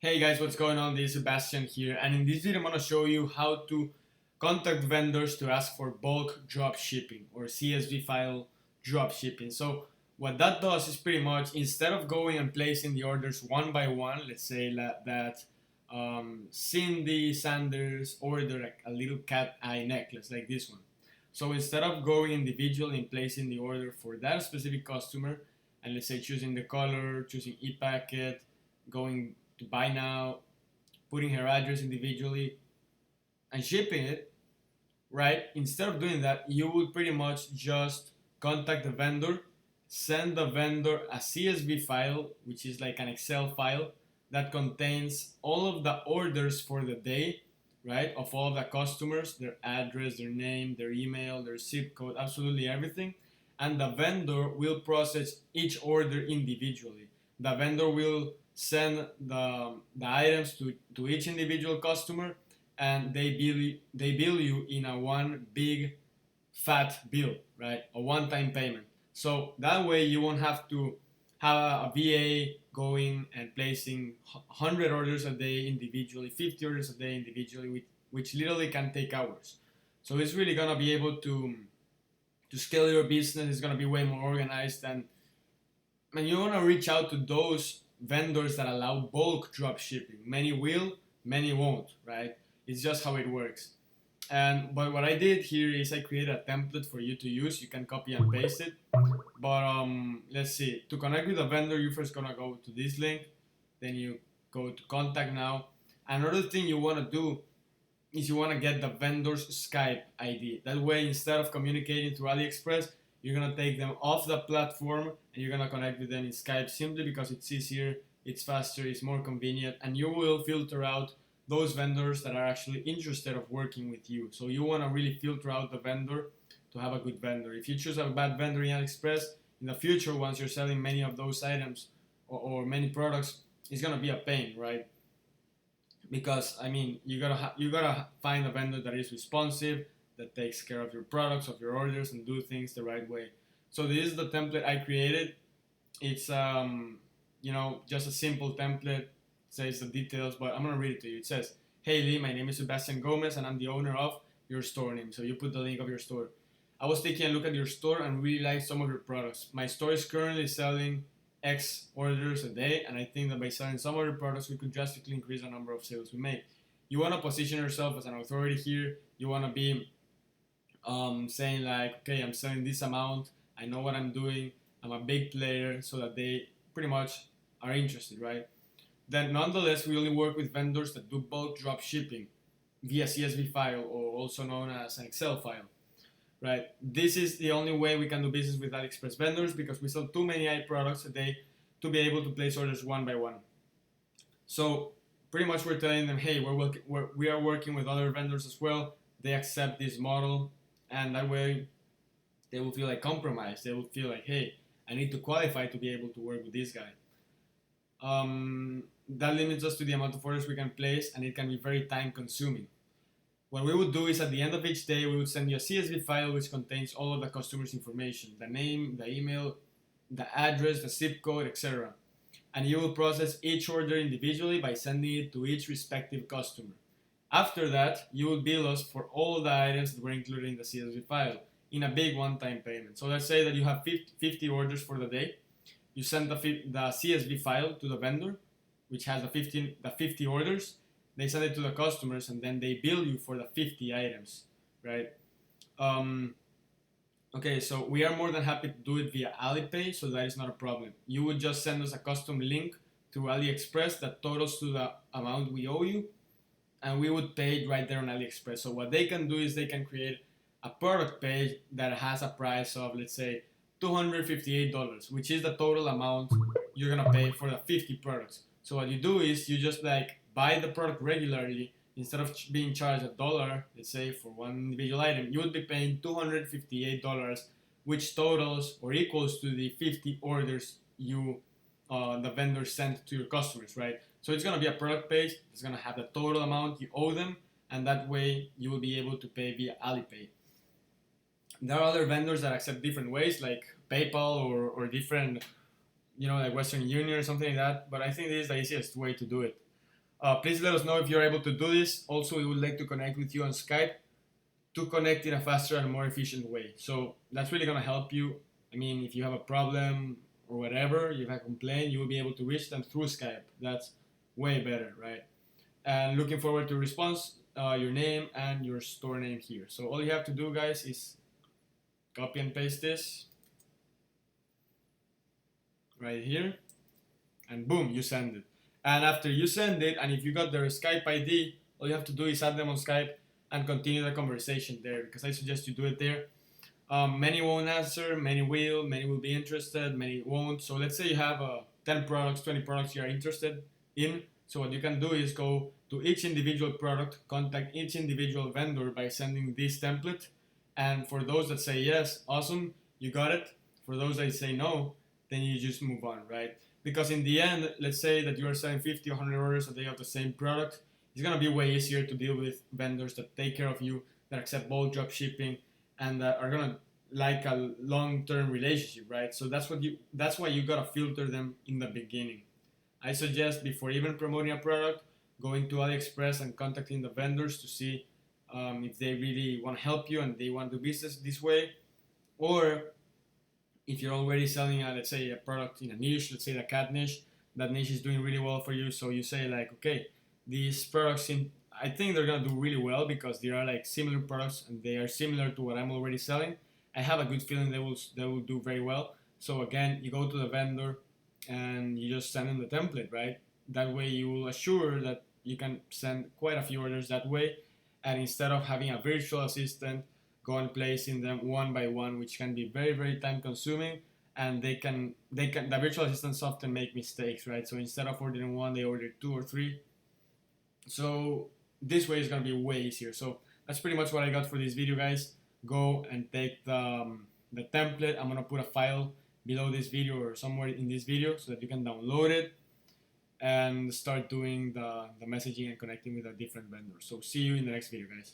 Hey guys, what's going on? This is Sebastian here, and in this video I'm going to show you how to contact vendors to ask for bulk drop shipping or CSV file drop shipping. So what that does is pretty much instead of going and placing the orders one by one, let's say that Cindy Sanders ordered like a little cat eye necklace like this one. So instead of going individually and placing the order for that specific customer, and let's say choosing the color, choosing e-packet, going to buy now, putting her address individually, and shipping it, right? Instead of doing that, you would pretty much just contact the vendor, send the vendor a CSV file, which is like an Excel file that contains all of the orders for the day, right? Of all of the customers, their address, their name, their email, their zip code, absolutely everything. And the vendor will process each order individually. The vendor will send the items to each individual customer, and they bill you in a one big fat bill, right? A one-time payment. So that way you won't have to have a VA going and placing 100 orders a day individually, 50 orders a day individually, which literally can take hours. So it's really gonna be able to scale your business. It's gonna be way more organized, and you wanna reach out to those vendors that allow bulk drop shipping. Many will, many won't, right? It's just how it works. But what I did here is I created a template for you to use. You can copy and paste it. But let's see. To connect with a vendor, you first gonna go to this link, then you go to contact now. Another thing you wanna do is you wanna get the vendor's Skype ID. That way, instead of communicating through AliExpress, you're gonna take them off the platform and you're gonna connect with them in Skype simply because it's easier, it's faster, it's more convenient, and you will filter out those vendors that are actually interested of working with you. So you want to really filter out the vendor to have a good vendor. If you choose a bad vendor in AliExpress, in the future, once you're selling many of those items or many products, it's gonna be a pain, right? Because I mean, you gotta find a vendor that is responsive, that takes care of your products, of your orders, and do things the right way. So this is the template I created. It's just a simple template, says the details, but I'm gonna read it to you. It says, "Hey Lee, my name is Sebastian Gomez, and I'm the owner of your store name." So you put the link of your store. I was taking a look at your store and really liked some of your products. My store is currently selling X orders a day, and I think that by selling some of your products, we could drastically increase the number of sales we make. You want to position yourself as an authority here. You want to be saying like, okay, I'm selling this amount. I know what I'm doing. I'm a big player, so that they pretty much are interested, right? Then, nonetheless, we only work with vendors that do bulk drop shipping via CSV file, or also known as an Excel file, right? This is the only way we can do business with AliExpress vendors because we sell too many products a day to be able to place orders one by one. So pretty much we're telling them, hey, we are working with other vendors as well. They accept this model, and that way they will feel like compromised. They will feel like, hey, I need to qualify to be able to work with this guy. That limits us to the amount of orders we can place, and it can be very time consuming. What we would do is at the end of each day, we would send you a CSV file which contains all of the customer's information, the name, the email, the address, the zip code, etc. And you will process each order individually by sending it to each respective customer. After that, you will bill us for all the items that were included in the CSV file in a big one-time payment. So let's say that you have 50 orders for the day. You send the CSV file to the vendor, which has the 50 orders. They send it to the customers, and then they bill you for the 50 items, right? Okay, so we are more than happy to do it via Alipay, so that is not a problem. You would just send us a custom link through AliExpress that totals to the amount we owe you, and we would pay it right there on AliExpress. So what they can do is they can create a product page that has a price of, let's say, $258, which is the total amount you're gonna pay for the 50 products. So what you do is you just like buy the product regularly. Instead of being charged $1, let's say for one individual item, you would be paying $258, which totals or equals to the 50 orders the vendor sent to your customers, right? So it's gonna be a product page. It's gonna have the total amount you owe them, and that way you will be able to pay via Alipay. There are other vendors that accept different ways, like PayPal or different, like Western Union or something like that. But I think this is the easiest way to do it. Please let us know if you're able to do this. Also, we would like to connect with you on Skype to connect in a faster and more efficient way. So that's really gonna help you. I mean, if you have a problem or whatever, you have a complaint, you will be able to reach them through Skype. That's way better, right? And looking forward to response, your name and your store name here. So all you have to do, guys, is copy and paste this right here, and boom, you send it. And after you send it, and if you got their Skype ID, all you have to do is add them on Skype and continue the conversation there, because I suggest you do it there. Many won't answer, many will be interested, many won't. So let's say you have 10 products, 20 products you are interested in. So what you can do is go to each individual product, contact each individual vendor by sending this template. And for those that say yes, awesome, you got it. For those that say no, then you just move on, right? Because in the end, let's say that you are selling 50 or 100 orders a day of the same product, it's gonna be way easier to deal with vendors that take care of you, that accept bulk drop shipping, and that are gonna like a long-term relationship, right? So that's why you gotta filter them in the beginning. I suggest before even promoting a product, going to AliExpress and contacting the vendors to see if they really want to help you and they want to do business this way, or if you're already selling, let's say, a product in a niche, let's say the cat niche, that niche is doing really well for you. So you say like, okay, these products, I think they're gonna do really well because they are like similar products and they are similar to what I'm already selling. I have a good feeling they will do very well. So again, you go to the vendor and you just send them the template, right? That way you will assure that you can send quite a few orders that way, and instead of having a virtual assistant go and placing them one by one, which can be very very time consuming, and the virtual assistants often make mistakes, right? So instead of ordering one, they order two or three. So this way is gonna be way easier. So that's pretty much what I got for this video, guys. Go and take the template. I'm gonna put a file below this video or somewhere in this video so that you can download it and start doing the messaging and connecting with the different vendors. So see you in the next video, guys.